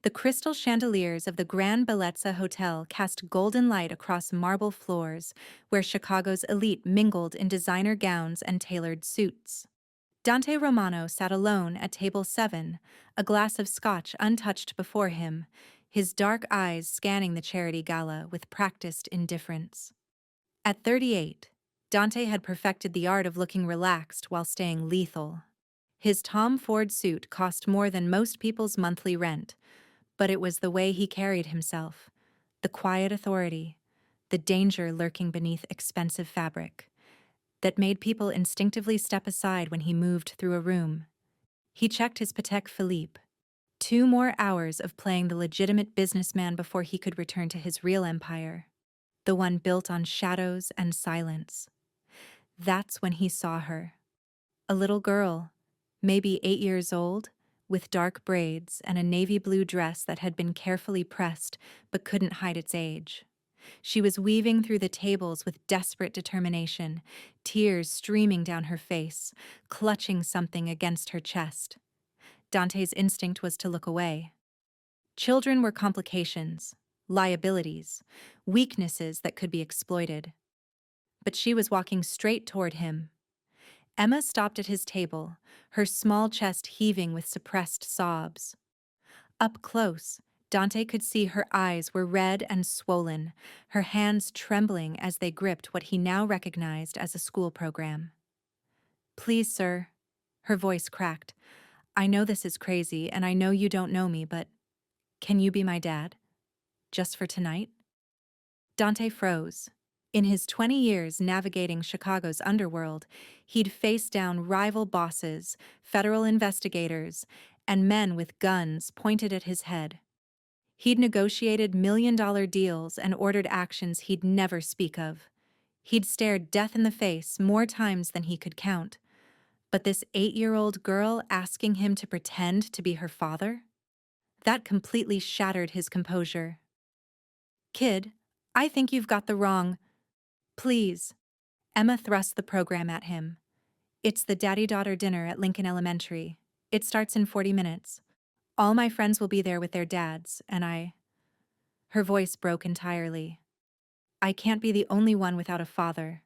The crystal chandeliers of the Grand Bellezza Hotel cast golden light across marble floors, where Chicago's elite mingled in designer gowns and tailored suits. Dante Romano sat alone at table 7, a glass of scotch untouched before him, his dark eyes scanning the charity gala with practiced indifference. At 38, Dante had perfected the art of looking relaxed while staying lethal. His Tom Ford suit cost more than most people's monthly rent, but it was the way he carried himself, the quiet authority, the danger lurking beneath expensive fabric, that made people instinctively step aside when he moved through a room. He checked his Patek Philippe. 2 more hours of playing the legitimate businessman before he could return to his real empire, the one built on shadows and silence. That's when he saw her. A little girl, maybe 8 years old, with dark braids and a navy blue dress that had been carefully pressed but couldn't hide its age. She was weaving through the tables with desperate determination, tears streaming down her face, clutching something against her chest. Dante's instinct was to look away. Children were complications, liabilities, weaknesses that could be exploited. But she was walking straight toward him. Emma stopped at his table, her small chest heaving with suppressed sobs. Up close, Dante could see her eyes were red and swollen, her hands trembling as they gripped what he now recognized as a school program. "Please, sir," her voice cracked. "I know this is crazy, and I know you don't know me, but can you be my dad? Just for tonight?" Dante froze. In his 20 years navigating Chicago's underworld, he'd faced down rival bosses, federal investigators, and men with guns pointed at his head. He'd negotiated million-dollar deals and ordered actions he'd never speak of. He'd stared death in the face more times than he could count. But this 8-year-old girl asking him to pretend to be her father? That completely shattered his composure. "Kid, I think you've got the wrong—" "Please." Emma thrust the program at him. "It's the daddy-daughter dinner at Lincoln Elementary. It starts in 40 minutes. All my friends will be there with their dads, and I—" Her voice broke entirely. "I can't be the only one without a father.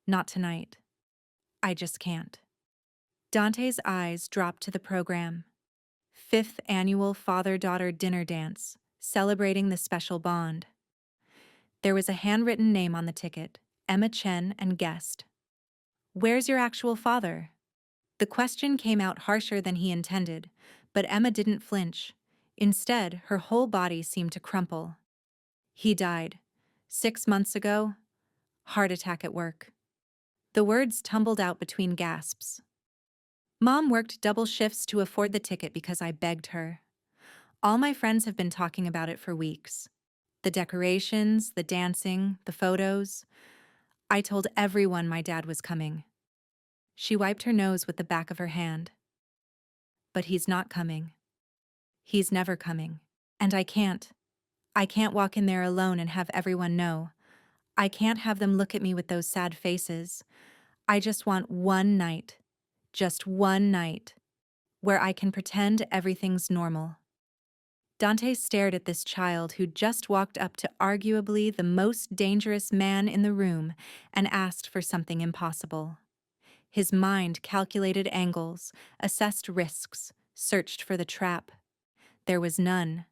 Not tonight. I just can't." Dante's eyes dropped to the program. 5th Annual Father-Daughter Dinner Dance, celebrating the special bond. There was a handwritten name on the ticket, Emma Chen and guest. "Where's your actual father?" The question came out harsher than he intended, but Emma didn't flinch. Instead, her whole body seemed to crumple. "He died. 6 months ago. Heart attack at work." The words tumbled out between gasps. "Mom worked double shifts to afford the ticket because I begged her. All my friends have been talking about it for weeks. The decorations, the dancing, the photos. I told everyone my dad was coming." She wiped her nose with the back of her hand. "But he's not coming. He's never coming. And I can't. I can't walk in there alone and have everyone know. I can't have them look at me with those sad faces. I just want one night, just one night, where I can pretend everything's normal." Dante stared at this child who'd just walked up to arguably the most dangerous man in the room and asked for something impossible. His mind calculated angles, assessed risks, searched for the trap. There was none.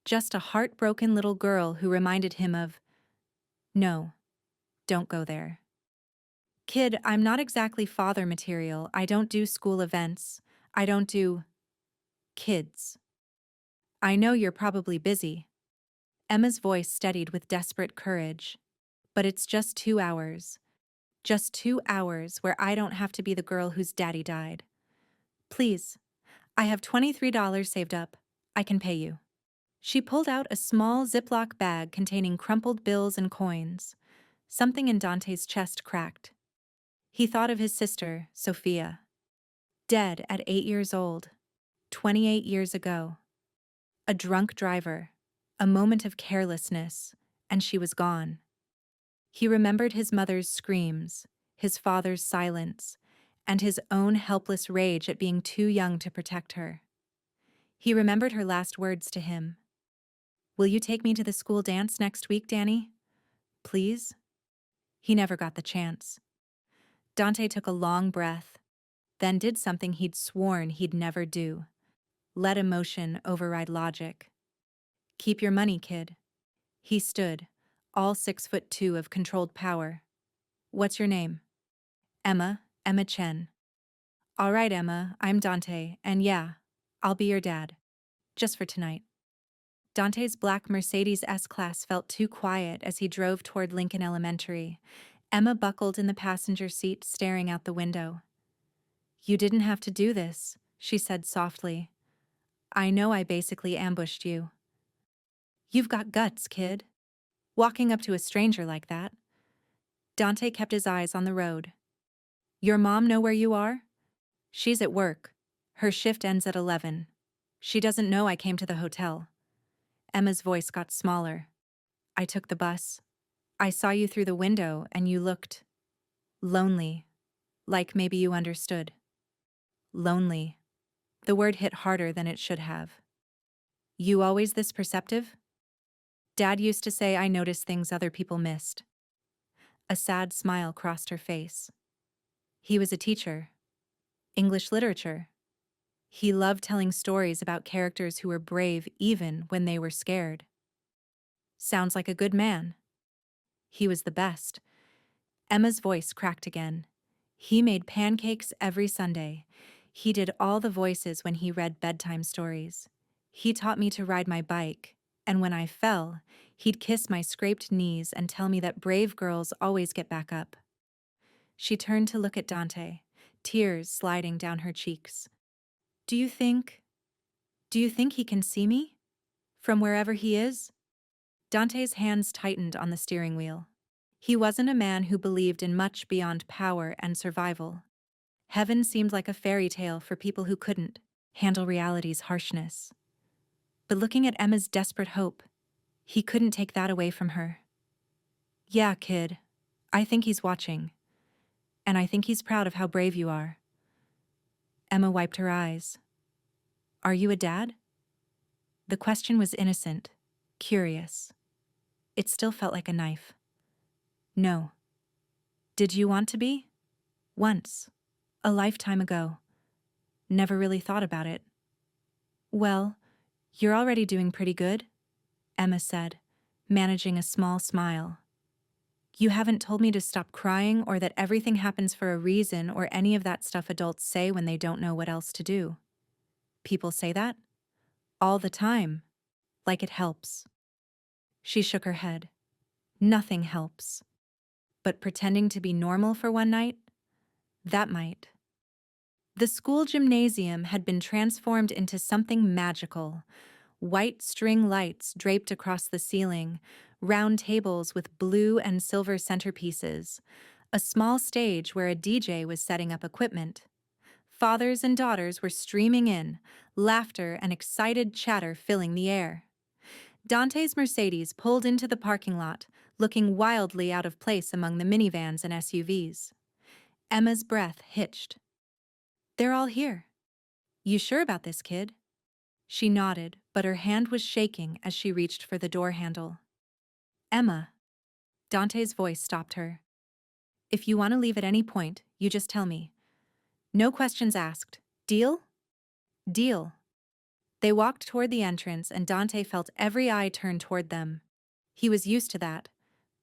Just a heartbroken little girl who reminded him of, "No, don't go there." "Kid, I'm not exactly father material. I don't do school events. I don't do kids. I know you're probably busy." Emma's voice steadied with desperate courage. "But it's just 2 hours. Just 2 hours where I don't have to be the girl whose daddy died. Please, I have $23 saved up. I can pay you." She pulled out a small Ziploc bag containing crumpled bills and coins. Something in Dante's chest cracked. He thought of his sister, Sophia. Dead at 8 years old. 28 years ago. A drunk driver. A moment of carelessness, and she was gone. He remembered his mother's screams, his father's silence, and his own helpless rage at being too young to protect her. He remembered her last words to him. "Will you take me to the school dance next week, Danny? Please?" He never got the chance. Dante took a long breath, then did something he'd sworn he'd never do. Let emotion override logic. "Keep your money, kid." He stood, all 6'2" of controlled power. "What's your name?" Emma Chen." "All right, Emma, I'm Dante, and yeah, I'll be your dad. Just for tonight." Dante's black Mercedes S-Class felt too quiet as he drove toward Lincoln Elementary. Emma buckled in the passenger seat, staring out the window. "You didn't have to do this," she said softly. "I know I basically ambushed you." "You've got guts, kid. Walking up to a stranger like that." Dante kept his eyes on the road. "Your mom know where you are?" "She's at work. Her shift ends at 11. She doesn't know I came to the hotel." Emma's voice got smaller. "I took the bus. I saw you through the window and you looked lonely, like maybe you understood." Lonely. The word hit harder than it should have. "You always this perceptive?" "Dad used to say I noticed things other people missed." A sad smile crossed her face. "He was a teacher. English literature. He loved telling stories about characters who were brave even when they were scared." "Sounds like a good man." "He was the best." Emma's voice cracked again. "He made pancakes every Sunday. He did all the voices when he read bedtime stories. He taught me to ride my bike, and when I fell, he'd kiss my scraped knees and tell me that brave girls always get back up." She turned to look at Dante, tears sliding down her cheeks. Do you think he can see me? From wherever he is?" Dante's hands tightened on the steering wheel. He wasn't a man who believed in much beyond power and survival. Heaven seemed like a fairy tale for people who couldn't handle reality's harshness. But looking at Emma's desperate hope, he couldn't take that away from her. "Yeah, kid, I think he's watching. And I think he's proud of how brave you are." Emma wiped her eyes. "Are you a dad?" The question was innocent, curious. It still felt like a knife. "No." "Did you want to be?" "Once. A lifetime ago. Never really thought about it." "Well, you're already doing pretty good," Emma said, managing a small smile. "You haven't told me to stop crying or that everything happens for a reason or any of that stuff adults say when they don't know what else to do." "People say that?" "All the time. Like it helps." She shook her head. "Nothing helps. But pretending to be normal for one night? That might." The school gymnasium had been transformed into something magical. White string lights draped across the ceiling, round tables with blue and silver centerpieces, a small stage where a DJ was setting up equipment. Fathers and daughters were streaming in, laughter and excited chatter filling the air. Dante's Mercedes pulled into the parking lot, looking wildly out of place among the minivans and SUVs. Emma's breath hitched. "They're all here. You sure about this, kid?" She nodded, but her hand was shaking as she reached for the door handle. "Emma." Dante's voice stopped her. "If you want to leave at any point, you just tell me. No questions asked. Deal?" "Deal." They walked toward the entrance and Dante felt every eye turn toward them. He was used to that.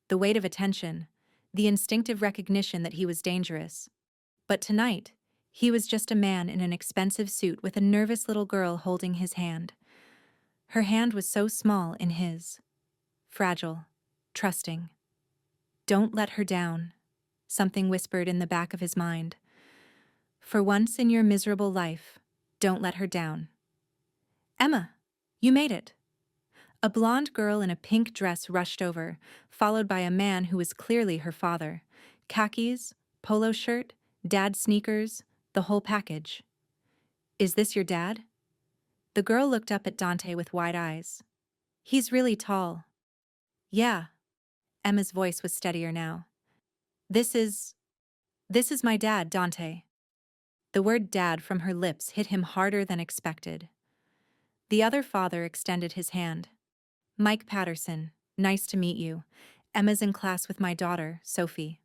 The weight of attention, the instinctive recognition that he was dangerous. But tonight, he was just a man in an expensive suit with a nervous little girl holding his hand. Her hand was so small in his. Fragile, trusting. "Don't let her down," something whispered in the back of his mind. "For once in your miserable life, don't let her down." "Emma, you made it." A blonde girl in a pink dress rushed over, followed by a man who was clearly her father. Khakis, polo shirt, dad sneakers, the whole package. "Is this your dad?" The girl looked up at Dante with wide eyes. "He's really tall." "Yeah." Emma's voice was steadier now. This is my dad, Dante." The word dad from her lips hit him harder than expected. The other father extended his hand. Mike Patterson, nice to meet you. Emma's in class with my daughter, Sophie.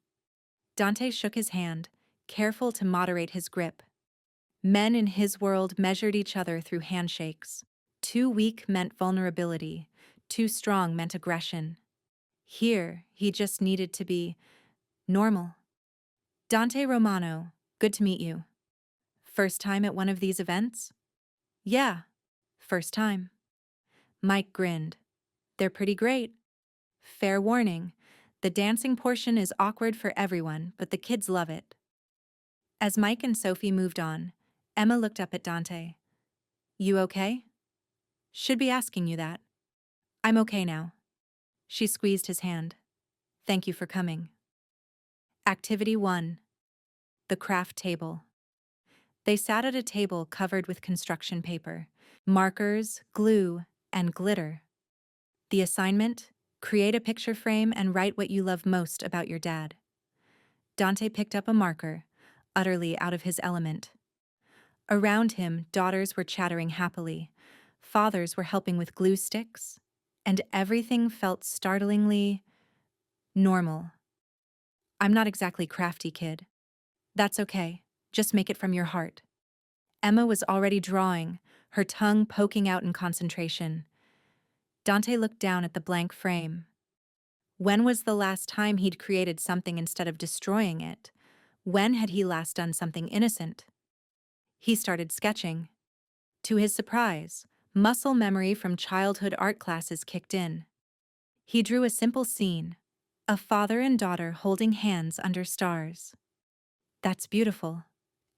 Dante shook his hand, careful to moderate his grip. Men in his world measured each other through handshakes. Too weak meant vulnerability, too strong meant aggression. Here, he just needed to be normal. Dante Romano, good to meet you. First time at one of these events? Yeah, first time. Mike grinned. They're pretty great. Fair warning, the dancing portion is awkward for everyone, but the kids love it. As Mike and Sophie moved on, Emma looked up at Dante. You okay? Should be asking you that. I'm okay now. She squeezed his hand. Thank you for coming. Activity 1. The craft table. They sat at a table covered with construction paper, markers, glue, and glitter. The assignment? Create a picture frame and write what you love most about your dad. Dante picked up a marker, utterly out of his element. Around him, daughters were chattering happily, fathers were helping with glue sticks, and everything felt startlingly normal. I'm not exactly crafty, kid. That's okay, just make it from your heart. Emma was already drawing, her tongue poking out in concentration. Dante looked down at the blank frame. When was the last time he'd created something instead of destroying it? When had he last done something innocent? He started sketching. To his surprise, muscle memory from childhood art classes kicked in. He drew a simple scene, a father and daughter holding hands under stars. That's beautiful,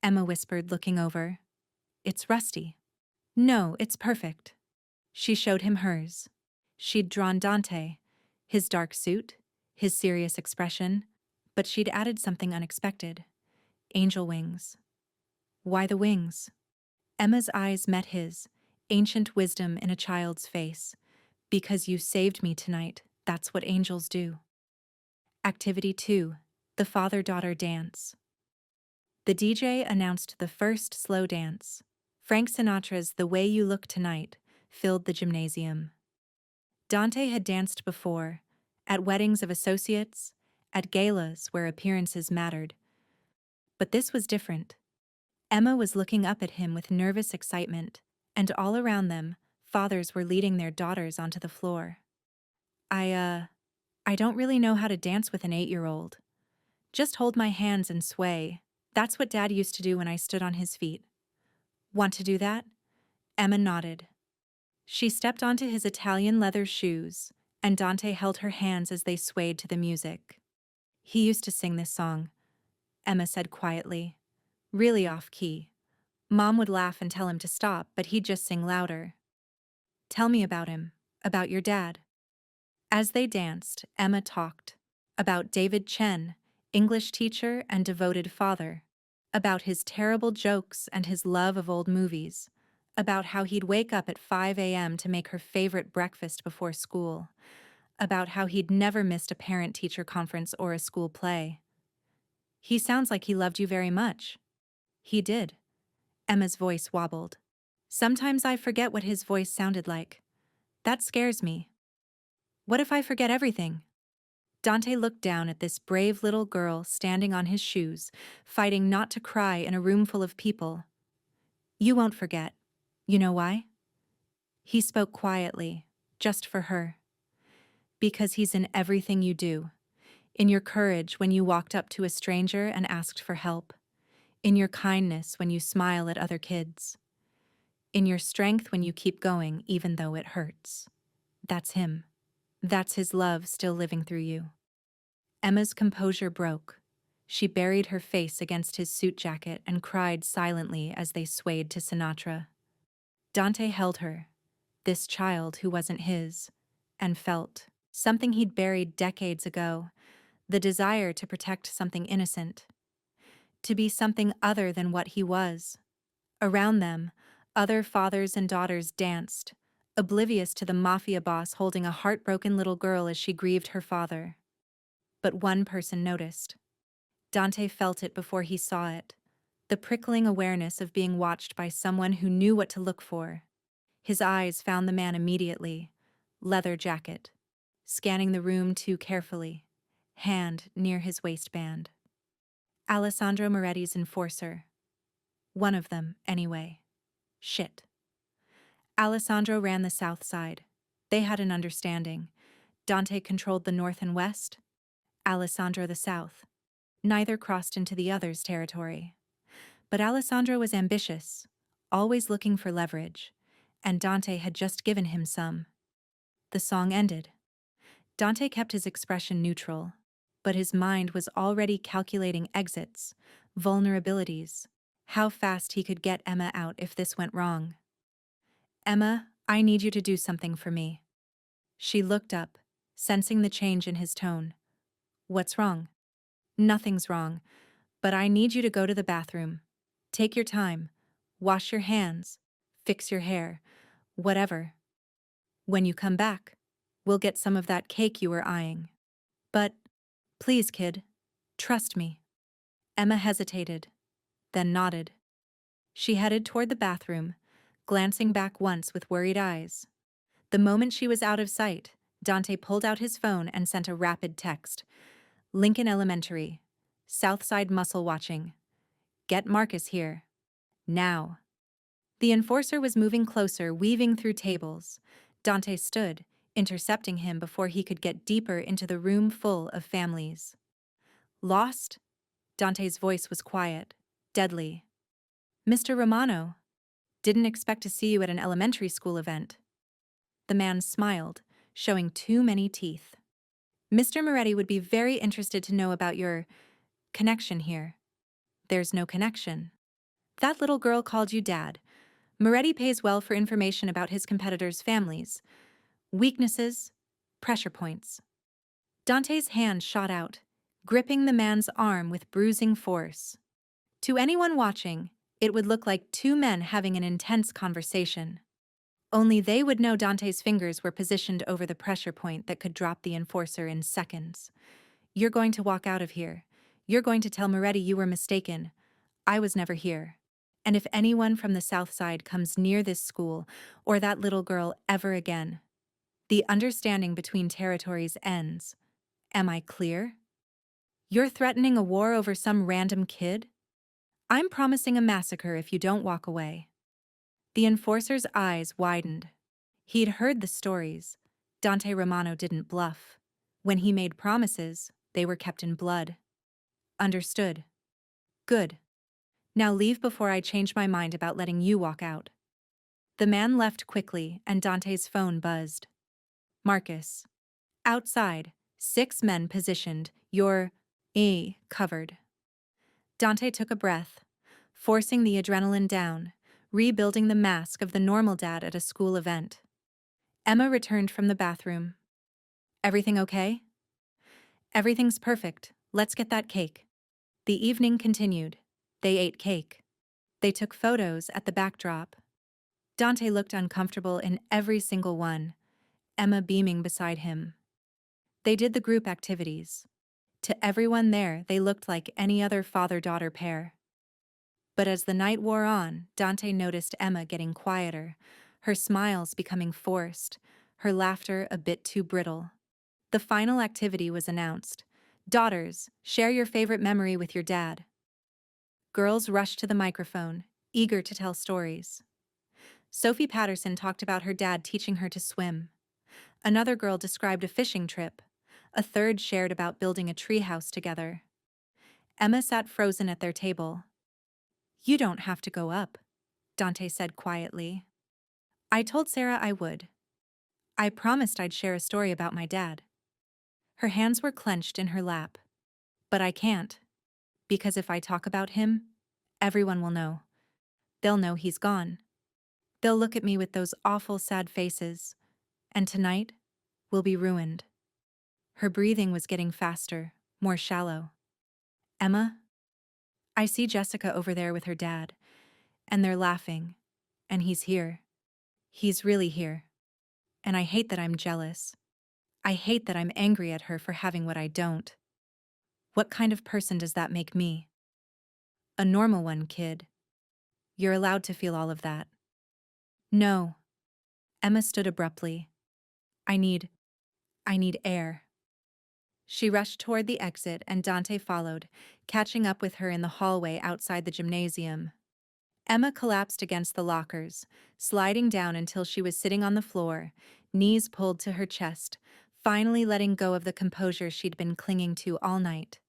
Emma whispered, looking over. It's rusty. No, it's perfect. She showed him hers. She'd drawn Dante, his dark suit, his serious expression, but she'd added something unexpected. Angel wings. Why the wings? Emma's eyes met his, ancient wisdom in a child's face. Because you saved me tonight, that's what angels do. Activity 2. The father-daughter dance. The DJ announced the first slow dance. Frank Sinatra's The Way You Look Tonight filled the gymnasium. Dante had danced before, at weddings of associates, at galas where appearances mattered. But this was different. Emma was looking up at him with nervous excitement, and all around them, fathers were leading their daughters onto the floor. I don't really know how to dance with an 8-year-old. Just hold my hands and sway. That's what Dad used to do when I stood on his feet. Want to do that? Emma nodded. She stepped onto his Italian leather shoes, and Dante held her hands as they swayed to the music. He used to sing this song, Emma said quietly. Really off-key. Mom would laugh and tell him to stop, but he'd just sing louder. Tell me about him, about your dad. As they danced, Emma talked. About David Chen, English teacher and devoted father. About his terrible jokes and his love of old movies. About how he'd wake up at 5 a.m. to make her favorite breakfast before school. About how he'd never missed a parent-teacher conference or a school play. He sounds like he loved you very much. He did. Emma's voice wobbled. Sometimes I forget what his voice sounded like. That scares me. What if I forget everything? Dante looked down at this brave little girl standing on his shoes, fighting not to cry in a room full of people. You won't forget. You know why? He spoke quietly, just for her. Because he's in everything you do. In your courage when you walked up to a stranger and asked for help. In your kindness when you smile at other kids. In your strength when you keep going even though it hurts. That's him. That's his love still living through you. Emma's composure broke. She buried her face against his suit jacket and cried silently as they swayed to Sinatra. Dante held her, this child who wasn't his, and felt something he'd buried decades ago, the desire to protect something innocent, to be something other than what he was. Around them, other fathers and daughters danced, oblivious to the Mafia boss holding a heartbroken little girl as she grieved her father. But one person noticed. Dante felt it before he saw it, the prickling awareness of being watched by someone who knew what to look for. His eyes found the man immediately. Leather jacket. Scanning the room too carefully. Hand near his waistband. Alessandro Moretti's enforcer. One of them, anyway. Shit. Alessandro ran the south side. They had an understanding. Dante controlled the north and west. Alessandro the south. Neither crossed into the other's territory. But Alessandro was ambitious, always looking for leverage, and Dante had just given him some. The song ended. Dante kept his expression neutral, but his mind was already calculating exits, vulnerabilities, how fast he could get Emma out if this went wrong. Emma, I need you to do something for me. She looked up, sensing the change in his tone. What's wrong? Nothing's wrong, but I need you to go to the bathroom. Take your time. Wash your hands. Fix your hair. Whatever. When you come back, we'll get some of that cake you were eyeing. But, please, kid, trust me. Emma hesitated, then nodded. She headed toward the bathroom, glancing back once with worried eyes. The moment she was out of sight, Dante pulled out his phone and sent a rapid text. Lincoln Elementary. Southside Muscle Watching. Get Marcus here. Now. The enforcer was moving closer, weaving through tables. Dante stood, intercepting him before he could get deeper into the room full of families. Lost? Dante's voice was quiet, deadly. Mr. Romano. Didn't expect to see you at an elementary school event. The man smiled, showing too many teeth. Mr. Moretti would be very interested to know about your connection here. There's no connection. That little girl called you Dad. Moretti pays well for information about his competitors' families. Weaknesses, pressure points. Dante's hand shot out, gripping the man's arm with bruising force. To anyone watching, it would look like two men having an intense conversation. Only they would know Dante's fingers were positioned over the pressure point that could drop the enforcer in seconds. You're going to walk out of here. You're going to tell Moretti you were mistaken. I was never here. And if anyone from the South Side comes near this school or that little girl ever again, the understanding between territories ends. Am I clear? You're threatening a war over some random kid? I'm promising a massacre if you don't walk away. The enforcer's eyes widened. He'd heard the stories. Dante Romano didn't bluff. When he made promises, they were kept in blood. Understood. Good. Now leave before I change my mind about letting you walk out. The man left quickly, and Dante's phone buzzed. Marcus. Outside, 6 men positioned, your covered. Dante took a breath, forcing the adrenaline down, rebuilding the mask of the normal dad at a school event. Emma returned from the bathroom. Everything okay? Everything's perfect. Let's get that cake. The evening continued. They ate cake. They took photos at the backdrop. Dante looked uncomfortable in every single one, Emma beaming beside him. They did the group activities. To everyone there, they looked like any other father-daughter pair. But as the night wore on, Dante noticed Emma getting quieter, her smiles becoming forced, her laughter a bit too brittle. The final activity was announced. Daughters, share your favorite memory with your dad. Girls rushed to the microphone, eager to tell stories. Sophie Patterson talked about her dad teaching her to swim. Another girl described a fishing trip. A third shared about building a treehouse together. Emma sat frozen at their table. You don't have to go up, Dante said quietly. I told Sarah I would. I promised I'd share a story about my dad. Her hands were clenched in her lap. But I can't. Because if I talk about him, everyone will know. They'll know he's gone. They'll look at me with those awful sad faces. And tonight, we'll be ruined. Her breathing was getting faster, more shallow. Emma? I see Jessica over there with her dad, and they're laughing, and he's here. He's really here. And I hate that I'm jealous. I hate that I'm angry at her for having what I don't. What kind of person does that make me? A normal one, kid. You're allowed to feel all of that. No, Emma stood abruptly. I need air. She rushed toward the exit and Dante followed, catching up with her in the hallway outside the gymnasium. Emma collapsed against the lockers, sliding down until she was sitting on the floor, knees pulled to her chest, finally letting go of the composure she'd been clinging to all night.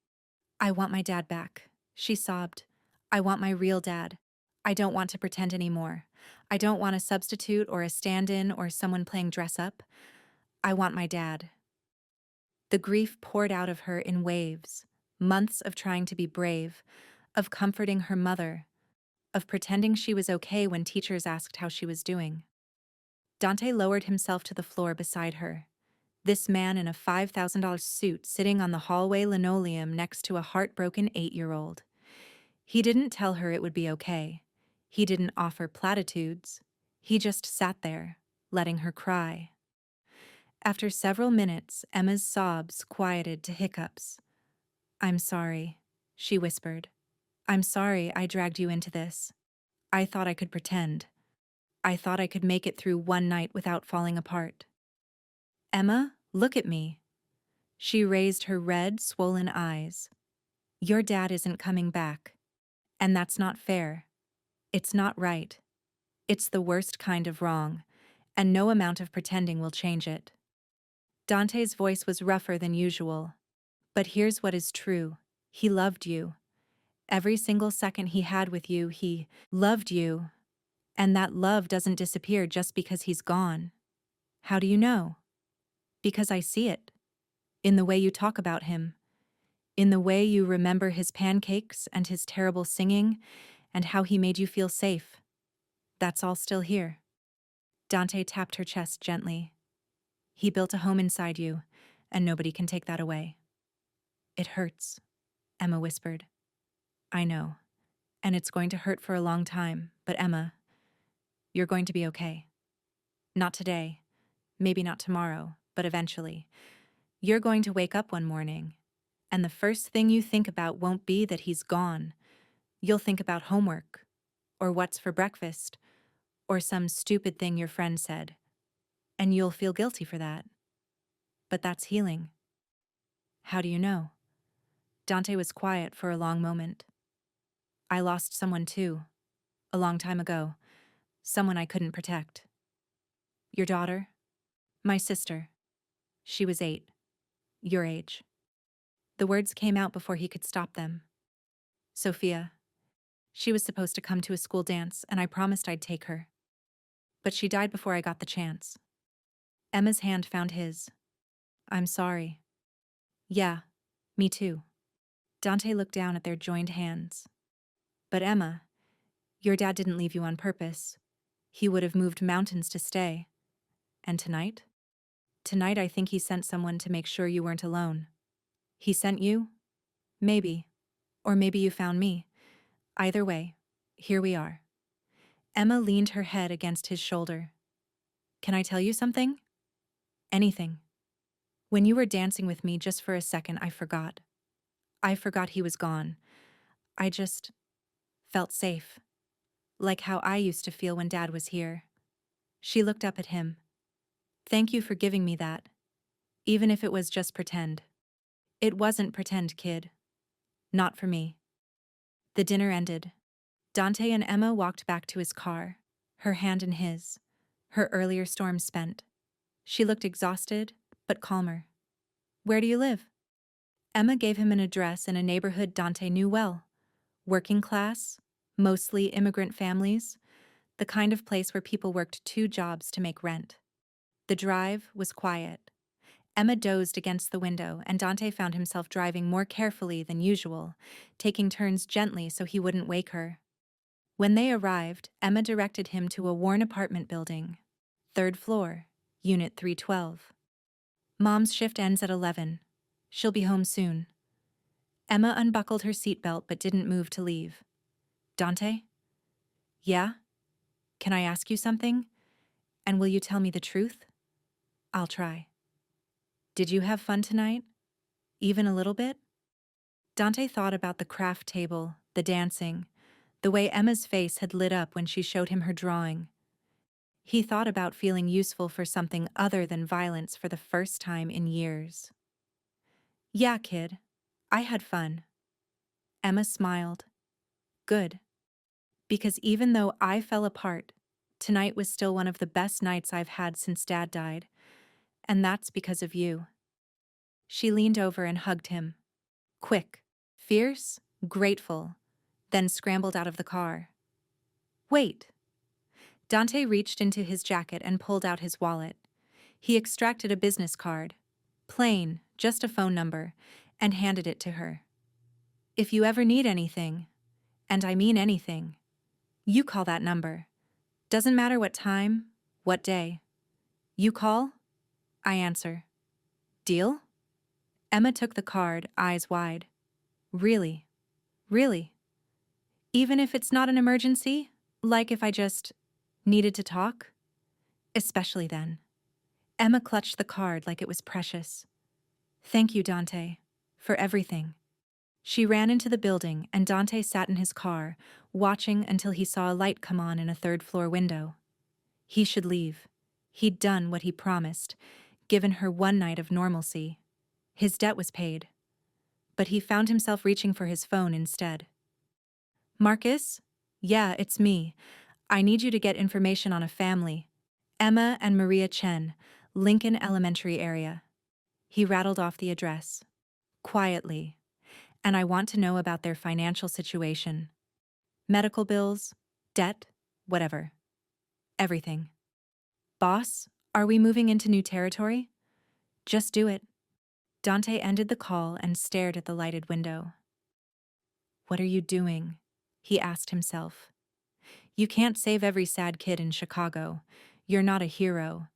I want my dad back, she sobbed. I want my real dad. I don't want to pretend anymore. I don't want a substitute or a stand-in or someone playing dress-up. I want my dad. The grief poured out of her in waves, months of trying to be brave, of comforting her mother, of pretending she was okay when teachers asked how she was doing. Dante lowered himself to the floor beside her. This man in a $5,000 suit sitting on the hallway linoleum next to a heartbroken 8-year-old. He didn't tell her it would be okay. He didn't offer platitudes. He just sat there, letting her cry. After several minutes, Emma's sobs quieted to hiccups. I'm sorry, she whispered. I'm sorry I dragged you into this. I thought I could pretend. I thought I could make it through one night without falling apart. Emma, look at me. She raised her red, swollen eyes. Your dad isn't coming back. And that's not fair. It's not right. It's the worst kind of wrong, and no amount of pretending will change it. Dante's voice was rougher than usual. But here's what is true. He loved you. Every single second he had with you, he loved you. And that love doesn't disappear just because he's gone. How do you know? Because I see it. In the way you talk about him. In the way you remember his pancakes and his terrible singing and how he made you feel safe. That's all still here. Dante tapped her chest gently. He built a home inside you, and nobody can take that away. It hurts, Emma whispered. I know, and it's going to hurt for a long time, but Emma, you're going to be okay. Not today, maybe not tomorrow, but eventually. You're going to wake up one morning, and the first thing you think about won't be that he's gone. You'll think about homework, or what's for breakfast, or some stupid thing your friend said, and you'll feel guilty for that. But that's healing. How do you know? Dante was quiet for a long moment. I lost someone too, a long time ago, someone I couldn't protect. Your daughter? My sister. She was 8. Your age. The words came out before he could stop them. Sophia. She was supposed to come to a school dance, and I promised I'd take her. But she died before I got the chance. Emma's hand found his. I'm sorry. Yeah, me too. Dante looked down at their joined hands. But Emma, your dad didn't leave you on purpose. He would have moved mountains to stay. And tonight? Tonight I think he sent someone to make sure you weren't alone. He sent you? Maybe. Or maybe you found me. Either way, here we are. Emma leaned her head against his shoulder. Can I tell you something? Anything. When you were dancing with me just for a second, I forgot. I forgot he was gone. I just felt safe. Like how I used to feel when Dad was here. She looked up at him. Thank you for giving me that. Even if it was just pretend. It wasn't pretend, kid. Not for me. The dinner ended. Dante and Emma walked back to his car, her hand in his, her earlier storm spent. She looked exhausted, but calmer. Where do you live? Emma gave him an address in a neighborhood Dante knew well. Working class, mostly immigrant families, the kind of place where people worked 2 jobs to make rent. The drive was quiet. Emma dozed against the window, and Dante found himself driving more carefully than usual, taking turns gently so he wouldn't wake her. When they arrived, Emma directed him to a worn apartment building. 3rd floor, Unit 312. Mom's shift ends at 11. She'll be home soon. Emma unbuckled her seatbelt but didn't move to leave. Dante? Yeah? Can I ask you something? And will you tell me the truth? I'll try. Did you have fun tonight? Even a little bit? Dante thought about the craft table, the dancing, the way Emma's face had lit up when she showed him her drawing. He thought about feeling useful for something other than violence for the first time in years. Yeah, kid. I had fun. Emma smiled. Good. Because even though I fell apart, tonight was still one of the best nights I've had since Dad died, and that's because of you. She leaned over and hugged him. Quick, fierce, grateful, then scrambled out of the car. Wait. Dante reached into his jacket and pulled out his wallet. He extracted a business card, plain, just a phone number, and handed it to her. If you ever need anything, and I mean anything, you call that number. Doesn't matter what time, what day. You call, I answer. Deal? Emma took the card, eyes wide. Really? Really? Even if it's not an emergency? Like if I just needed to talk? Especially then. Emma clutched the card like it was precious. Thank you, Dante, for everything. She ran into the building and Dante sat in his car, watching until he saw a light come on in a third-floor window. He should leave. He'd done what he promised, given her one night of normalcy. His debt was paid. But he found himself reaching for his phone instead. Marcus? Yeah, it's me. I need you to get information on a family. Emma and Maria Chen, Lincoln Elementary area. He rattled off the address. Quietly. And I want to know about their financial situation. Medical bills, debt, whatever. Everything. Boss, are we moving into new territory? Just do it. Dante ended the call and stared at the lighted window. What are you doing? He asked himself. You can't save every sad kid in Chicago. You're not a hero.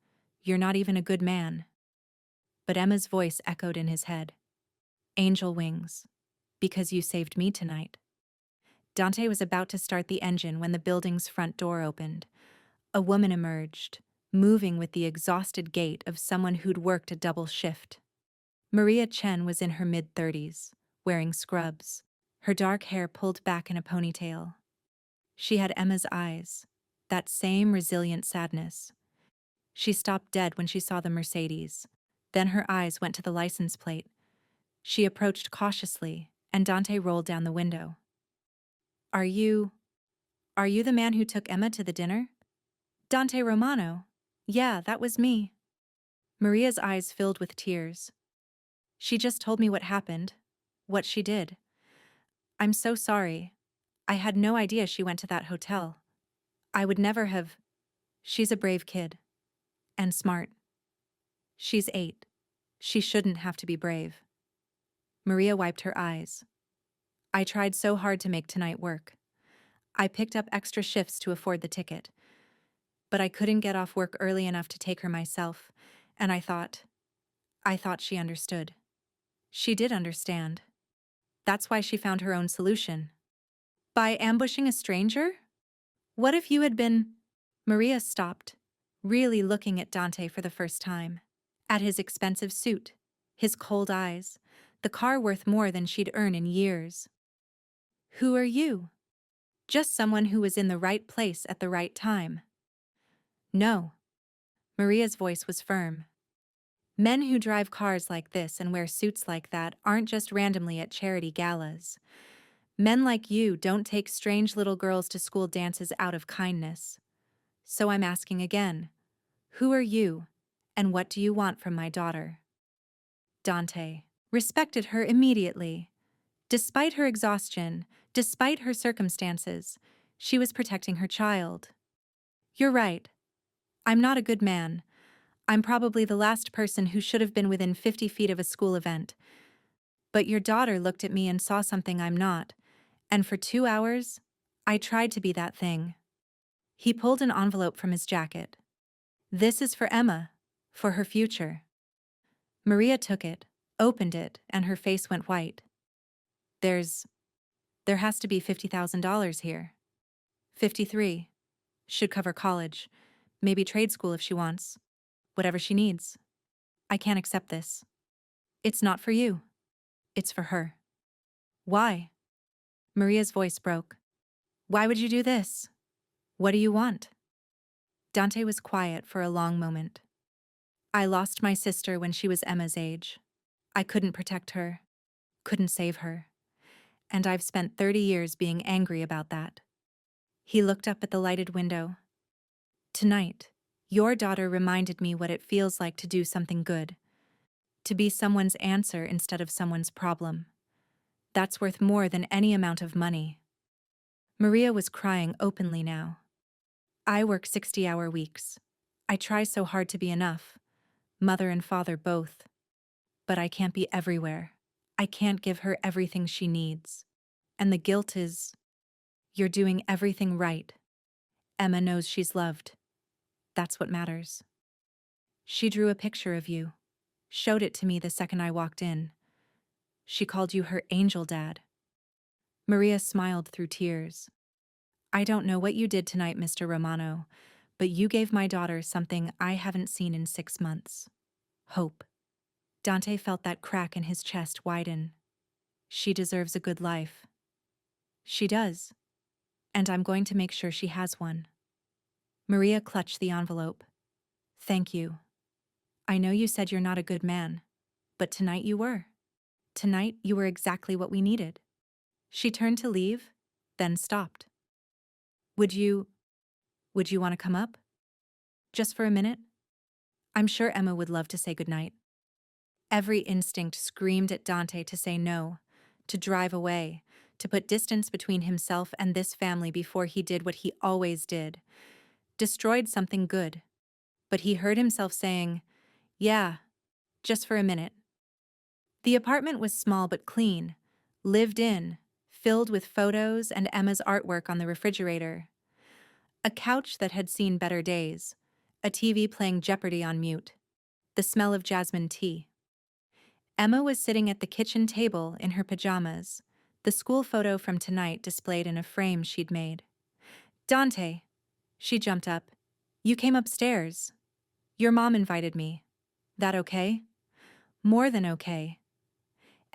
You're not even a good man. But Emma's voice echoed in his head. Angel wings. Because you saved me tonight. Dante was about to start the engine when the building's front door opened. A woman emerged, moving with the exhausted gait of someone who'd worked a double shift. Maria Chen was in her mid-30s, wearing scrubs, her dark hair pulled back in a ponytail. She had Emma's eyes, that same resilient sadness. She stopped dead when she saw the Mercedes. Then her eyes went to the license plate. She approached cautiously, and Dante rolled down the window. Are you the man who took Emma to the dinner? Dante Romano. Yeah, that was me. Maria's eyes filled with tears. She just told me what happened, what she did. I'm so sorry. I had no idea she went to that hotel. I would never have. She's a brave kid. And smart. She's 8. She shouldn't have to be brave. Maria wiped her eyes. I tried so hard to make tonight work. I picked up extra shifts to afford the ticket. But I couldn't get off work early enough to take her myself, and I thought she understood. She did understand. That's why she found her own solution. By ambushing a stranger? What if you had been... Maria stopped, really looking at Dante for the first time. At his expensive suit, his cold eyes, the car worth more than she'd earned in years. Who are you? Just someone who was in the right place at the right time. No. Maria's voice was firm. Men who drive cars like this and wear suits like that aren't just randomly at charity galas. Men like you don't take strange little girls to school dances out of kindness. So I'm asking again, who are you, and what do you want from my daughter? Dante respected her immediately. Despite her exhaustion, despite her circumstances, she was protecting her child. You're right. I'm not a good man. I'm probably the last person who should have been within 50 feet of a school event. But your daughter looked at me and saw something I'm not, and for 2 hours, I tried to be that thing. He pulled an envelope from his jacket. This is for Emma, for her future. Maria took it, opened it, and her face went white. There has to be $50,000 here. 53. Should cover college, maybe trade school if she wants. Whatever she needs. I can't accept this. It's not for you. It's for her. Why? Maria's voice broke. Why would you do this? What do you want? Dante was quiet for a long moment. I lost my sister when she was Emma's age. I couldn't protect her, couldn't save her. And I've spent 30 years being angry about that. He looked up at the lighted window. Tonight, your daughter reminded me what it feels like to do something good, to be someone's answer instead of someone's problem. That's worth more than any amount of money. Maria was crying openly now. I work 60-hour weeks. I try so hard to be enough, mother and father both. But I can't be everywhere. I can't give her everything she needs. And the guilt is, you're doing everything right. Emma knows she's loved. That's what matters. She drew a picture of you, showed it to me the second I walked in. She called you her angel dad. Maria smiled through tears. I don't know what you did tonight, Mr. Romano, but you gave my daughter something I haven't seen in 6 months. Hope. Dante felt that crack in his chest widen. She deserves a good life. She does. And I'm going to make sure she has one. Maria clutched the envelope. Thank you. I know you said you're not a good man, but tonight you were. Tonight you were exactly what we needed. She turned to leave, then stopped. Would you want to come up? Just for a minute? I'm sure Emma would love to say goodnight. Every instinct screamed at Dante to say no, to drive away, to put distance between himself and this family before he did what he always did, destroyed something good. But he heard himself saying, yeah, just for a minute. The apartment was small but clean, lived in, filled with photos and Emma's artwork on the refrigerator. A couch that had seen better days, a TV playing Jeopardy on mute, the smell of jasmine tea. Emma was sitting at the kitchen table in her pajamas, the school photo from tonight displayed in a frame she'd made. Dante. She jumped up. You came upstairs. Your mom invited me. That okay? More than okay.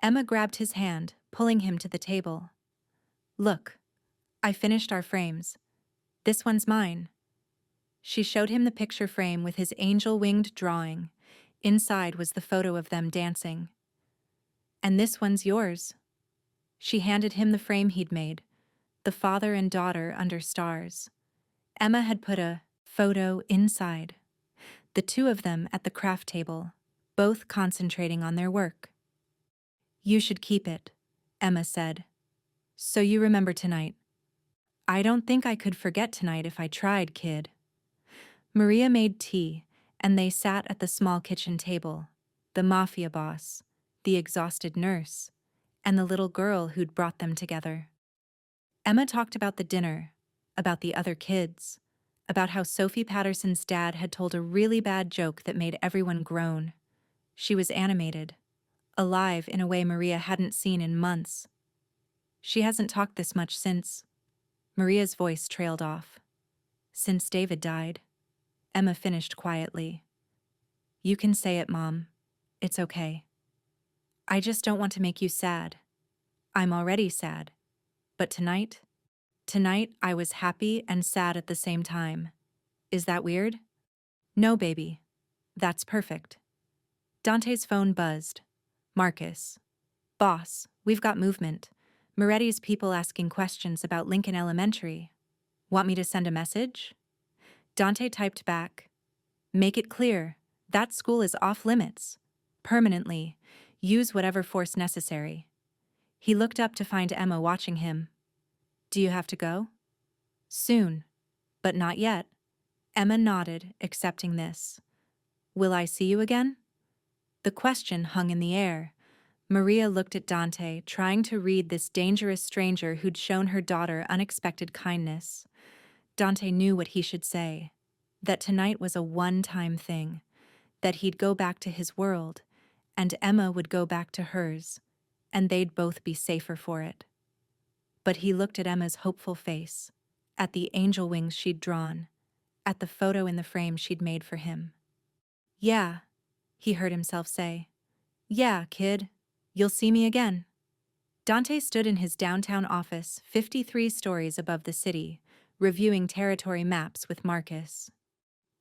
Emma grabbed his hand, pulling him to the table. Look, I finished our frames. This one's mine. She showed him the picture frame with his angel-winged drawing. Inside was the photo of them dancing. And this one's yours. She handed him the frame he'd made, the father and daughter under stars. Emma had put a photo inside, the two of them at the craft table, both concentrating on their work. You should keep it, Emma said. So you remember tonight. I don't think I could forget tonight if I tried, kid. Maria made tea, and they sat at the small kitchen table, the Mafia boss, the exhausted nurse, and the little girl who'd brought them together. Emma talked about the dinner, about the other kids, about how Sophie Patterson's dad had told a really bad joke that made everyone groan. She was animated, alive in a way Maria hadn't seen in months. She hasn't talked this much since. Maria's voice trailed off. Since David died. Emma finished quietly. You can say it, Mom. It's okay. I just don't want to make you sad. I'm already sad. But tonight I was happy and sad at the same time. Is that weird? No, baby. That's perfect. Dante's phone buzzed. Marcus. Boss, we've got movement. Moretti's people asking questions about Lincoln Elementary. Want me to send a message? Dante typed back. Make it clear. That school is off limits. Permanently. Use whatever force necessary. He looked up to find Emma watching him. Do you have to go? Soon. But not yet. Emma nodded, accepting this. Will I see you again? The question hung in the air. Maria looked at Dante, trying to read this dangerous stranger who'd shown her daughter unexpected kindness. Dante knew what he should say. That tonight was a one-time thing. That he'd go back to his world, and Emma would go back to hers, and they'd both be safer for it. But he looked at Emma's hopeful face, at the angel wings she'd drawn, at the photo in the frame she'd made for him. Yeah, he heard himself say. Yeah, kid. You'll see me again. Dante stood in his downtown office, 53 stories above the city, reviewing territory maps with Marcus.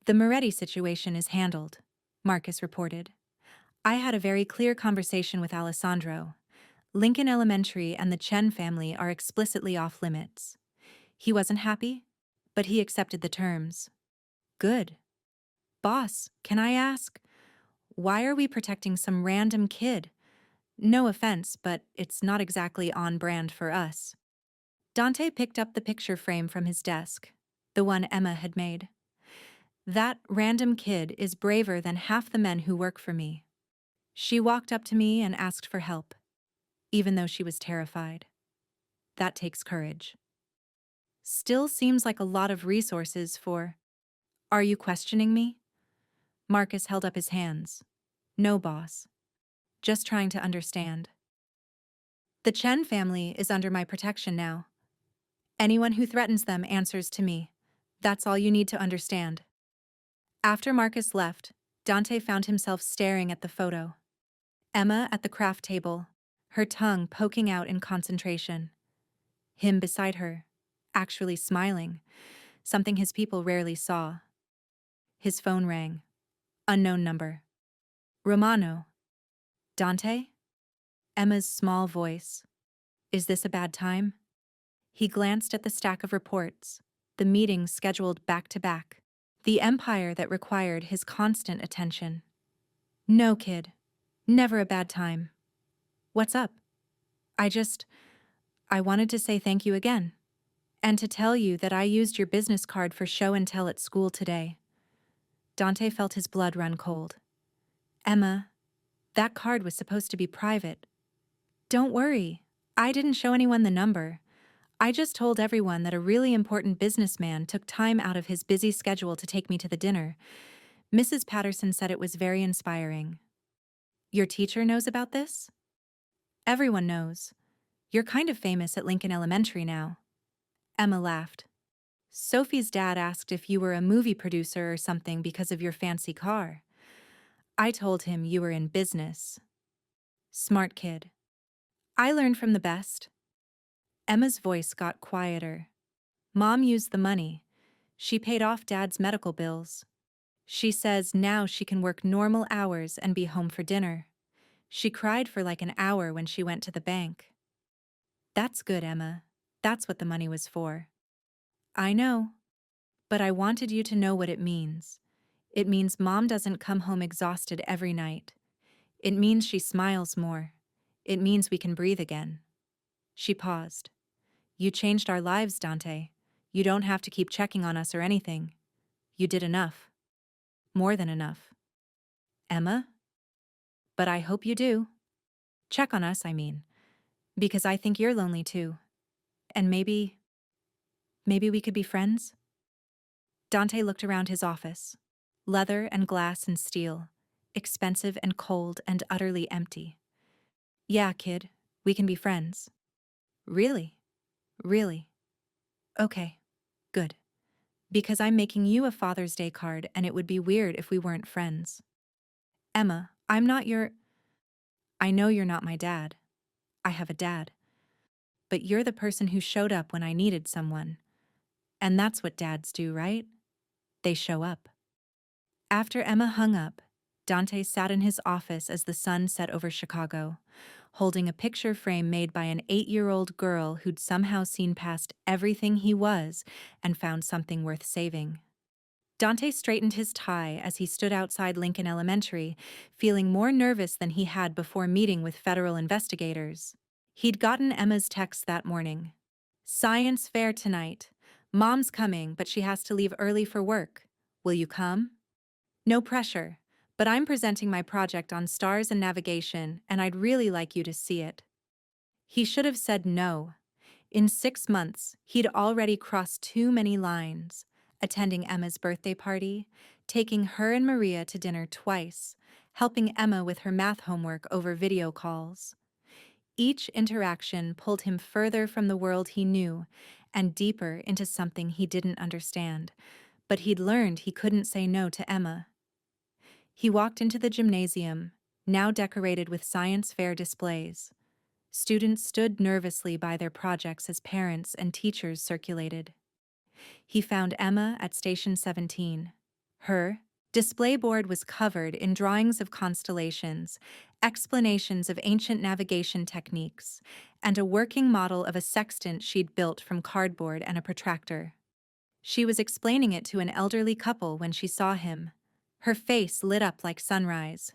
The Moretti situation is handled, Marcus reported. I had a very clear conversation with Alessandro. Lincoln Elementary and the Chen family are explicitly off limits. He wasn't happy, but he accepted the terms. Good. Boss, can I ask, why are we protecting some random kid? No offense, but it's not exactly on brand for us. Dante picked up the picture frame from his desk, the one Emma had made. That random kid is braver than half the men who work for me. She walked up to me and asked for help, even though she was terrified. That takes courage. Still seems like a lot of resources for... Are you questioning me? Marcus held up his hands. No, boss. Just trying to understand. The Chen family is under my protection now. Anyone who threatens them answers to me. That's all you need to understand. After Marcus left, Dante found himself staring at the photo. Emma at the craft table, her tongue poking out in concentration. Him beside her, actually smiling, something his people rarely saw. His phone rang. Unknown number. Romano. Dante? Emma's small voice. Is this a bad time? He glanced at the stack of reports, the meetings scheduled back to back, the empire that required his constant attention. No, kid. Never a bad time. What's up? I wanted to say thank you again. And to tell you that I used your business card for show and tell at school today. Dante felt his blood run cold. Emma, that card was supposed to be private. Don't worry. I didn't show anyone the number. I just told everyone that a really important businessman took time out of his busy schedule to take me to the dinner. Mrs. Patterson said it was very inspiring. Your teacher knows about this? Everyone knows. You're kind of famous at Lincoln Elementary now. Emma laughed. Sophie's dad asked if you were a movie producer or something because of your fancy car. I told him you were in business. Smart kid. I learned from the best. Emma's voice got quieter. Mom used the money. She paid off Dad's medical bills. She says now she can work normal hours and be home for dinner. She cried for like an hour when she went to the bank. That's good, Emma. That's what the money was for. I know. But I wanted you to know what it means. It means Mom doesn't come home exhausted every night. It means she smiles more. It means we can breathe again. She paused. You changed our lives, Dante. You don't have to keep checking on us or anything. You did enough. More than enough. Emma? But I hope you do. Check on us, I mean. Because I think you're lonely too. And maybe we could be friends? Dante looked around his office. Leather and glass and steel. Expensive and cold and utterly empty. Yeah, kid, we can be friends. Really? Really? Okay, good. Because I'm making you a Father's Day card and it would be weird if we weren't friends. Emma, I'm not your... I know you're not my dad. I have a dad. But you're the person who showed up when I needed someone. And that's what dads do, right? They show up. After Emma hung up, Dante sat in his office as the sun set over Chicago, holding a picture frame made by an 8-year-old girl who'd somehow seen past everything he was and found something worth saving. Dante straightened his tie as he stood outside Lincoln Elementary, feeling more nervous than he had before meeting with federal investigators. He'd gotten Emma's text that morning. Science fair tonight. Mom's coming, but she has to leave early for work. Will you come? No pressure, but I'm presenting my project on stars and navigation, and I'd really like you to see it. He should have said no. In 6 months, he'd already crossed too many lines, attending Emma's birthday party, taking her and Maria to dinner twice, helping Emma with her math homework over video calls. Each interaction pulled him further from the world he knew and deeper into something he didn't understand, but he'd learned he couldn't say no to Emma. He walked into the gymnasium, now decorated with science fair displays. Students stood nervously by their projects as parents and teachers circulated. He found Emma at Station 17. Her display board was covered in drawings of constellations, explanations of ancient navigation techniques, and a working model of a sextant she'd built from cardboard and a protractor. She was explaining it to an elderly couple when she saw him. Her face lit up like sunrise.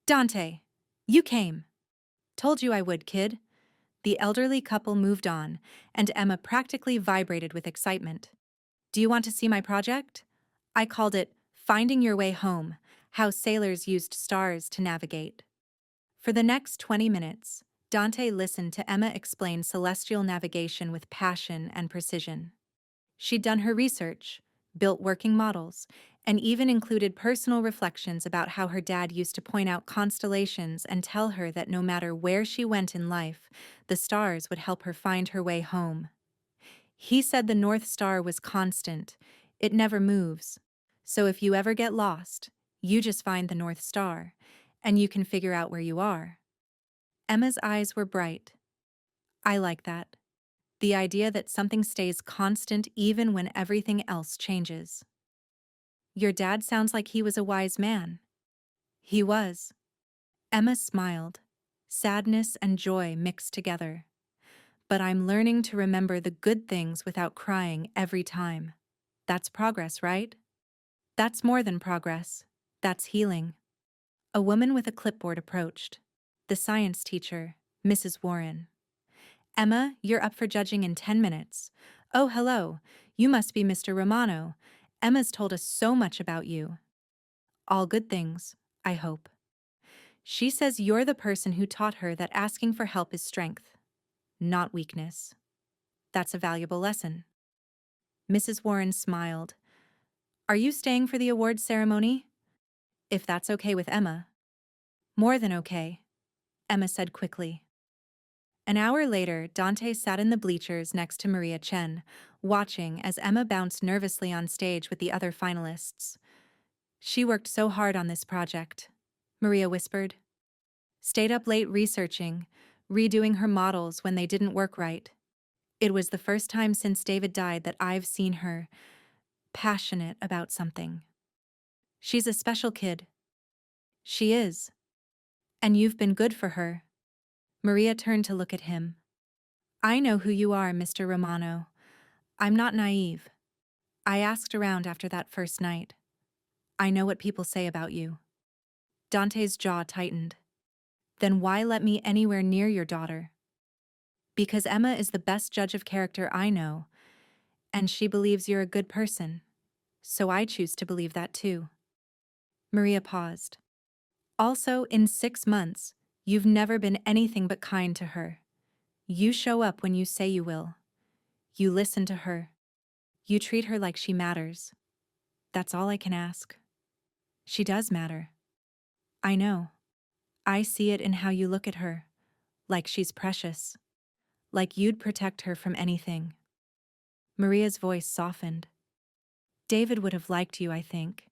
"Dante! You came! Told you I would, kid." The elderly couple moved on, and Emma practically vibrated with excitement. "Do you want to see my project? I called it Finding Your Way Home: How Sailors Used Stars to Navigate." For the next 20 minutes, Dante listened to Emma explain celestial navigation with passion and precision. She'd done her research, built working models, and even included personal reflections about how her dad used to point out constellations and tell her that no matter where she went in life, the stars would help her find her way home. He said the North Star was constant, it never moves. So if you ever get lost, you just find the North Star, and you can figure out where you are. Emma's eyes were bright. "I like that. The idea that something stays constant even when everything else changes." "Your dad sounds like he was a wise man." "He was." Emma smiled. Sadness and joy mixed together. "But I'm learning to remember the good things without crying every time. That's progress, right?" "That's more than progress. That's healing." A woman with a clipboard approached. The science teacher, Mrs. Warren. "Emma, you're up for judging in 10 minutes. Oh, hello. You must be Mr. Romano. Emma's told us so much about you." "All good things, I hope." "She says you're the person who taught her that asking for help is strength, not weakness. That's a valuable lesson." Mrs. Warren smiled. "Are you staying for the awards ceremony?" "If that's okay with Emma." "More than okay," Emma said quickly. An hour later, Dante sat in the bleachers next to Maria Chen, watching as Emma bounced nervously on stage with the other finalists. "She worked so hard on this project," Maria whispered. "Stayed up late researching, redoing her models when they didn't work right. It was the first time since David died that I've seen her passionate about something. She's a special kid." "She is. And you've been good for her." Maria turned to look at him. "I know who you are, Mr. Romano. I'm not naive. I asked around after that first night. I know what people say about you." Dante's jaw tightened. "Then why let me anywhere near your daughter?" "Because Emma is the best judge of character I know, and she believes you're a good person. So I choose to believe that too." Maria paused. "Also, in 6 months, you've never been anything but kind to her. You show up when you say you will. You listen to her. You treat her like she matters. That's all I can ask." "She does matter." "I know. I see it in how you look at her. Like she's precious. Like you'd protect her from anything." Maria's voice softened. "David would have liked you, I think.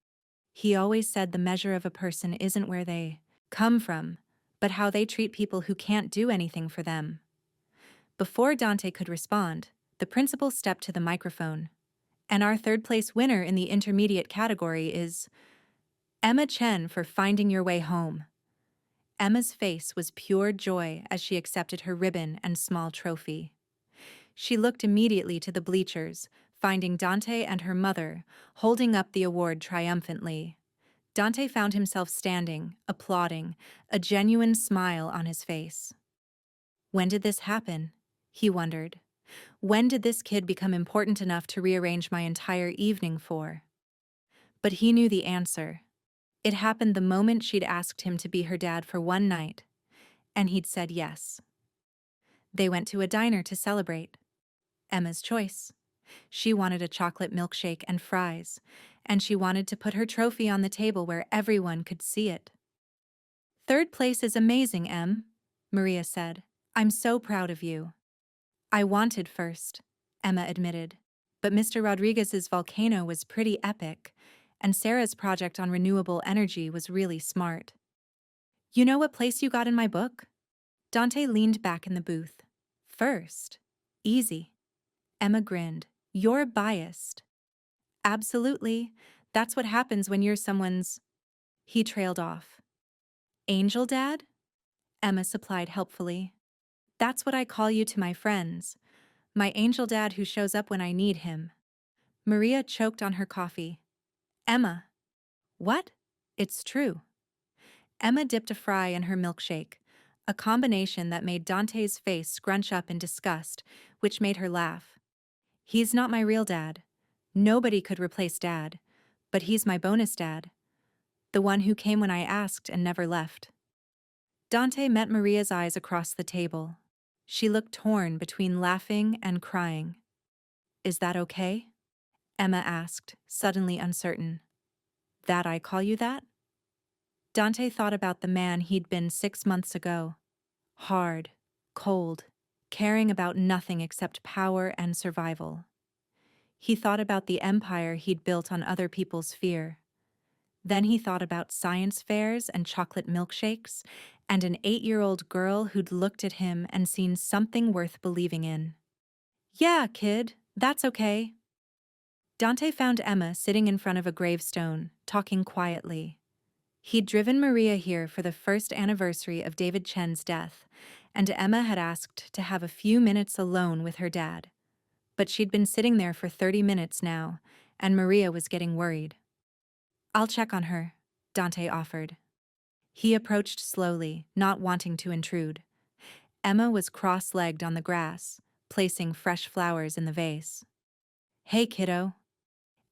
He always said the measure of a person isn't where they come from, but how they treat people who can't do anything for them." Before Dante could respond, the principal stepped to the microphone. "And our third-place winner in the intermediate category is Emma Chen for Finding Your Way Home." Emma's face was pure joy as she accepted her ribbon and small trophy. She looked immediately to the bleachers, finding Dante and her mother, holding up the award triumphantly. Dante found himself standing, applauding, a genuine smile on his face. When did this happen? He wondered. When did this kid become important enough to rearrange my entire evening for? But he knew the answer. It happened the moment she'd asked him to be her dad for one night, and he'd said yes. They went to a diner to celebrate. Emma's choice. She wanted a chocolate milkshake and fries, and she wanted to put her trophy on the table where everyone could see it. "Third place is amazing, Em," Maria said. "I'm so proud of you." "I wanted first," Emma admitted. "But Mr. Rodriguez's volcano was pretty epic, and Sarah's project on renewable energy was really smart." "You know what place you got in my book?" Dante leaned back in the booth. "First. Easy." Emma grinned. "You're biased." "Absolutely. That's what happens when you're someone's. He trailed off. Angel dad? Emma supplied helpfully. That's what I call you to my friends. My angel dad who shows up when I need him. Maria choked on her coffee. Emma. What? It's true. Emma dipped a fry in her milkshake, a combination that made Dante's face scrunch up in disgust, which made her laugh. He's not my real dad. Nobody could replace dad. But he's my bonus dad. The one who came when I asked and never left. Dante met Maria's eyes across the table. She looked torn between laughing and crying. Is that okay? Emma asked, suddenly uncertain. That I call you that? Dante thought about the man he'd been 6 months ago. Hard, cold, caring about nothing except power and survival. He thought about the empire he'd built on other people's fear. Then he thought about science fairs and chocolate milkshakes, and an 8-year-old girl who'd looked at him and seen something worth believing in. Yeah, kid, that's okay. Dante found Emma sitting in front of a gravestone, talking quietly. He'd driven Maria here for the first anniversary of David Chen's death, and Emma had asked to have a few minutes alone with her dad. But she'd been sitting there for 30 minutes now, and Maria was getting worried. I'll check on her, Dante offered. He approached slowly, not wanting to intrude. Emma was cross-legged on the grass, placing fresh flowers in the vase. Hey, kiddo.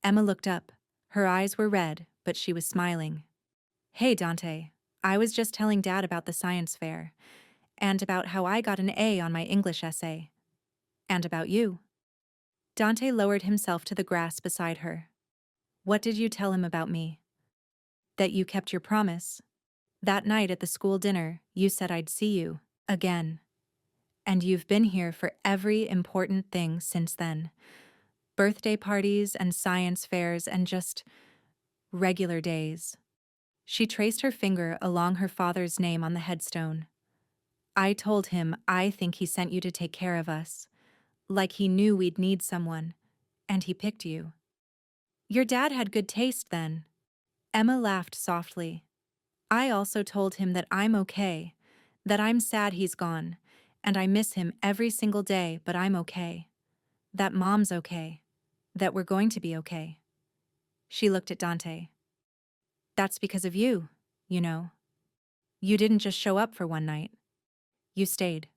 Emma looked up. Her eyes were red, but she was smiling. Hey, Dante. I was just telling Dad about the science fair, and about how I got an A on my English essay. And about you. Dante lowered himself to the grass beside her. What did you tell him about me? That you kept your promise. That night at the school dinner, you said I'd see you, again. And you've been here for every important thing since then. Birthday parties and science fairs and just regular days. She traced her finger along her father's name on the headstone. I told him I think he sent you to take care of us. Like he knew we'd need someone. And he picked you. Your dad had good taste then. Emma laughed softly. I also told him that I'm okay, that I'm sad he's gone, and I miss him every single day, but I'm okay. That Mom's okay. That we're going to be okay. She looked at Dante. That's because of you, you know. You didn't just show up for one night. You stayed.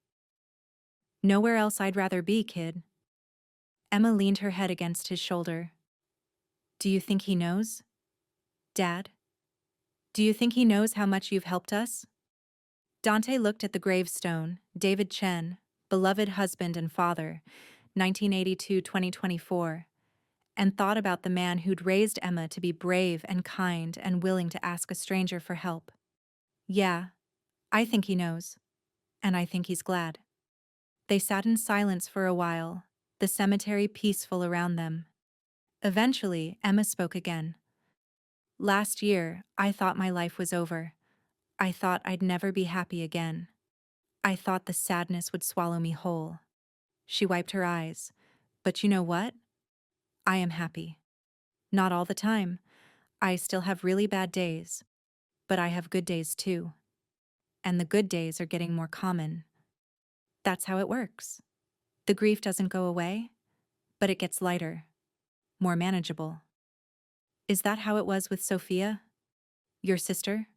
Nowhere else I'd rather be, kid. Emma leaned her head against his shoulder. Do you think he knows? Dad? Do you think he knows how much you've helped us? Dante looked at the gravestone, David Chen, beloved husband and father, 1982-2024, and thought about the man who'd raised Emma to be brave and kind and willing to ask a stranger for help. Yeah, I think he knows. And I think he's glad. They sat in silence for a while, the cemetery peaceful around them. Eventually, Emma spoke again. Last year, I thought my life was over. I thought I'd never be happy again. I thought the sadness would swallow me whole. She wiped her eyes. But you know what? I am happy. Not all the time. I still have really bad days. But I have good days too. And the good days are getting more common. That's how it works. The grief doesn't go away, but it gets lighter, more manageable. Is that how it was with Sophia? Your sister?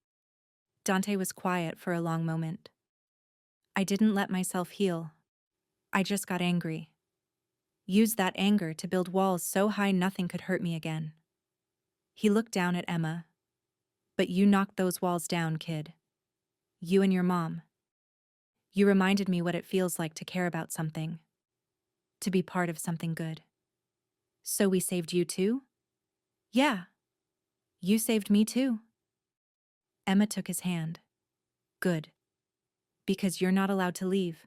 Dante was quiet for a long moment. I didn't let myself heal. I just got angry. Used that anger to build walls so high nothing could hurt me again. He looked down at Emma. But you knocked those walls down, kid. You and your mom. You reminded me what it feels like to care about something. To be part of something good. So we saved you too? Yeah. You saved me too. Emma took his hand. Good. Because you're not allowed to leave.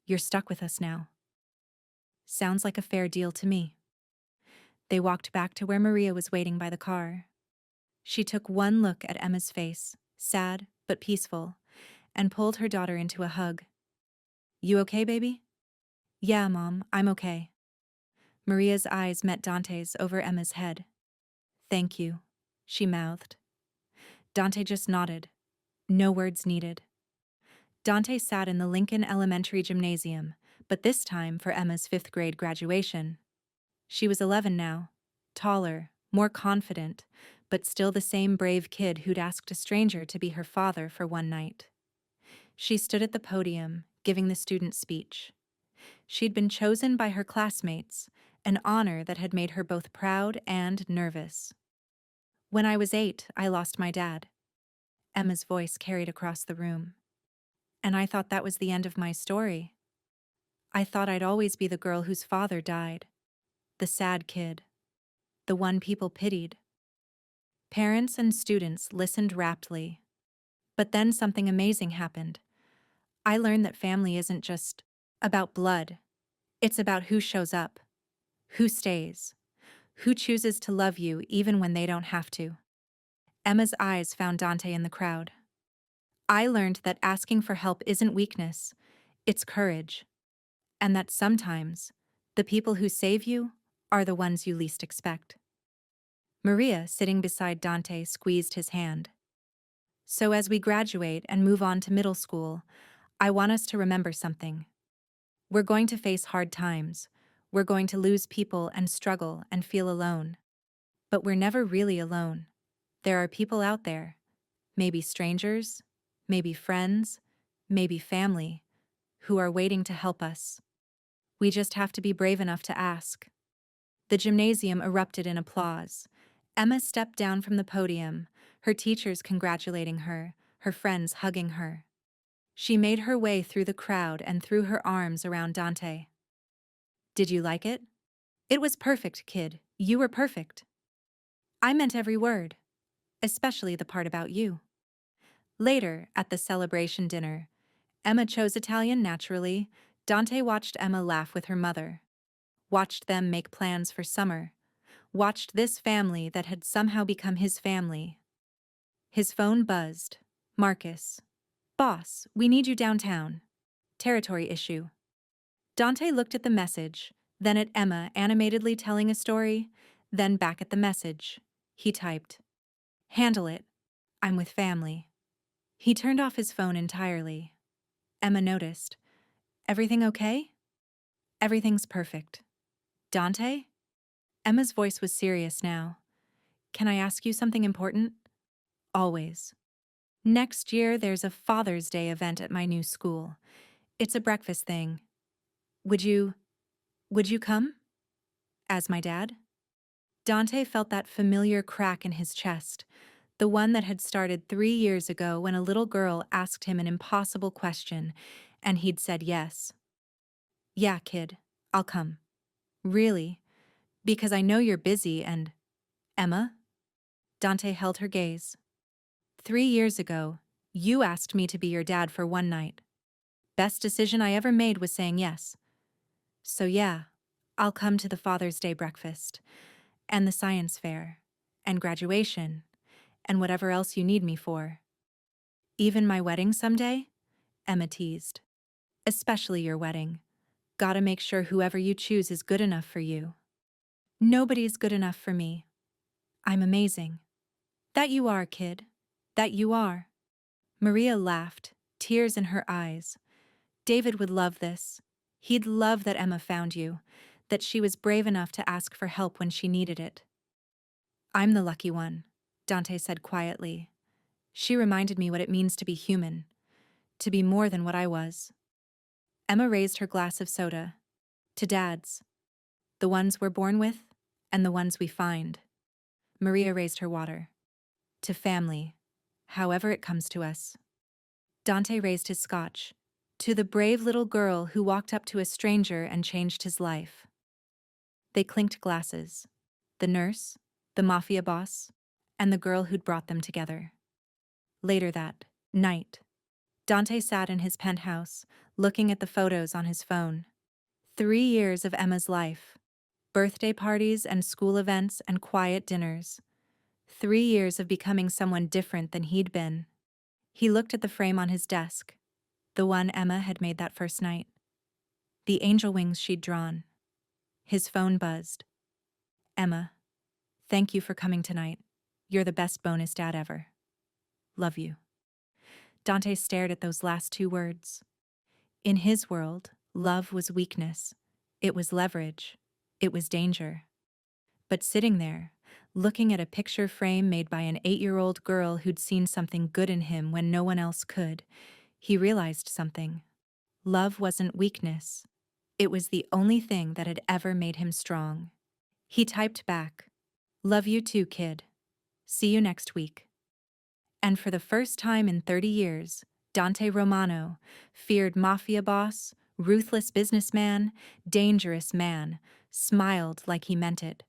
You're stuck with us now. Sounds like a fair deal to me. They walked back to where Maria was waiting by the car. She took one look at Emma's face, sad but peaceful, and pulled her daughter into a hug. You okay, baby? Yeah, Mom, I'm okay. Maria's eyes met Dante's over Emma's head. Thank you. she mouthed. Dante just nodded. No words needed. Dante sat in the Lincoln Elementary Gymnasium, but this time for Emma's 5th grade graduation. She was 11 now, taller, more confident, but still the same brave kid who'd asked a stranger to be her father for one night. She stood at the podium, giving the student speech. She'd been chosen by her classmates, an honor that had made her both proud and nervous. When I was 8, I lost my dad. Emma's voice carried across the room. And I thought that was the end of my story. I thought I'd always be the girl whose father died. The sad kid. The one people pitied. Parents and students listened raptly. But then something amazing happened. I learned that family isn't just about blood. It's about who shows up, who stays, who chooses to love you even when they don't have to. Emma's eyes found Dante in the crowd. I learned that asking for help isn't weakness, it's courage. And that sometimes, the people who save you are the ones you least expect. Maria, sitting beside Dante, squeezed his hand. So as we graduate and move on to middle school, I want us to remember something. We're going to face hard times. We're going to lose people and struggle and feel alone. But we're never really alone. There are people out there, maybe strangers, maybe friends, maybe family, who are waiting to help us. We just have to be brave enough to ask. The gymnasium erupted in applause. Emma stepped down from the podium, her teachers congratulating her, her friends hugging her. She made her way through the crowd and threw her arms around Dante. Did you like it? It was perfect, kid. You were perfect. I meant every word, especially the part about you. Later, at the celebration dinner, Emma chose Italian naturally. Dante watched Emma laugh with her mother, watched them make plans for summer, watched this family that had somehow become his family. His phone buzzed. Marcus. Boss, we need you downtown. Territory issue. Dante looked at the message, then at Emma animatedly telling a story, then back at the message. He typed, "Handle it. I'm with family." He turned off his phone entirely. Emma noticed. Everything okay? Everything's perfect. Dante? Emma's voice was serious now. Can I ask you something important? Always. Next year, there's a Father's Day event at my new school. It's a breakfast thing. Would you come? As my dad? Dante felt that familiar crack in his chest, the one that had started 3 years ago when a little girl asked him an impossible question, and he'd said yes. Yeah, kid, I'll come. Really? Because I know you're busy and… Emma? Dante held her gaze. 3 years ago, you asked me to be your dad for one night. Best decision I ever made was saying yes. So yeah, I'll come to the Father's Day breakfast, and the science fair, and graduation, and whatever else you need me for. Even my wedding someday? Emma teased. Especially your wedding. Gotta make sure whoever you choose is good enough for you. Nobody's good enough for me. I'm amazing. That you are, kid. That you are. Maria laughed, tears in her eyes. David would love this. He'd love that Emma found you, that she was brave enough to ask for help when she needed it. I'm the lucky one, Dante said quietly. She reminded me what it means to be human, to be more than what I was. Emma raised her glass of soda. To dads. The ones we're born with, and the ones we find. Maria raised her water. To family, however it comes to us. Dante raised his scotch. To the brave little girl who walked up to a stranger and changed his life. They clinked glasses. The nurse, the Mafia boss, and the girl who'd brought them together. Later that night, Dante sat in his penthouse, looking at the photos on his phone. 3 years of Emma's life. Birthday parties and school events and quiet dinners. 3 years of becoming someone different than he'd been. He looked at the frame on his desk, the one Emma had made that first night. The angel wings she'd drawn. His phone buzzed. Emma, thank you for coming tonight. You're the best bonus dad ever. Love you. Dante stared at those last two words. In his world, love was weakness. It was leverage. It was danger. But sitting there, looking at a picture frame made by an 8-year-old girl who'd seen something good in him when no one else could, he realized something. Love wasn't weakness. It was the only thing that had ever made him strong. He typed back, "Love you too, kid. See you next week." And for the first time in 30 years, Dante Romano, feared mafia boss, ruthless businessman, dangerous man, smiled like he meant it.